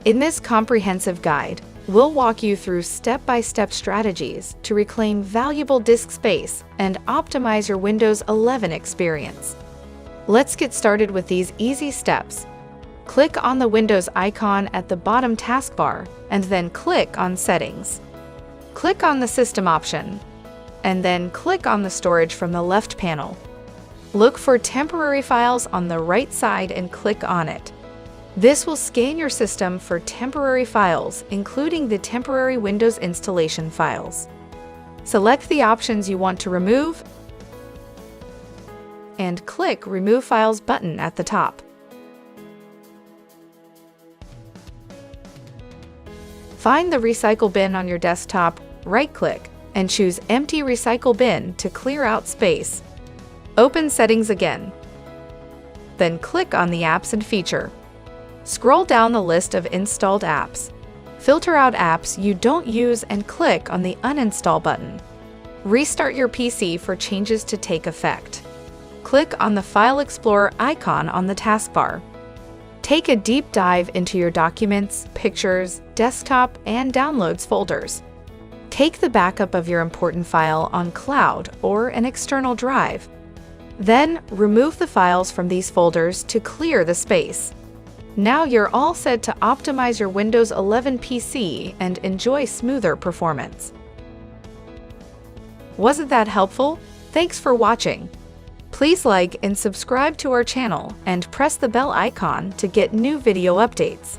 In this comprehensive guide, we'll walk you through step-by-step strategies to reclaim valuable disk space and optimize your Windows 11 experience. Let's get started with these easy steps. Click on the Windows icon at the bottom taskbar and then click on Settings. Click on the System option, and then click on the Storage from the left panel. Look for Temporary Files on the right side and click on it. This will scan your system for temporary files, including the temporary Windows installation files. Select the options you want to remove and click Remove Files button at the top. Find the recycle bin on your desktop, right-click, and choose Empty Recycle Bin to clear out space. Open Settings again. Then click on the Apps and Feature. Scroll down the list of installed apps. Filter out apps you don't use and click on the Uninstall button. Restart your PC for changes to take effect. Click on the File Explorer icon on the taskbar. Take a deep dive into your Documents, Pictures, Desktop, and Downloads folders. Take the backup of your important file on cloud or an external drive. Then, remove the files from these folders to clear the space. Now you're all set to optimize your Windows 11 PC and enjoy smoother performance. Wasn't that helpful? Thanks for watching. Please like and subscribe to our channel and press the bell icon to get new video updates.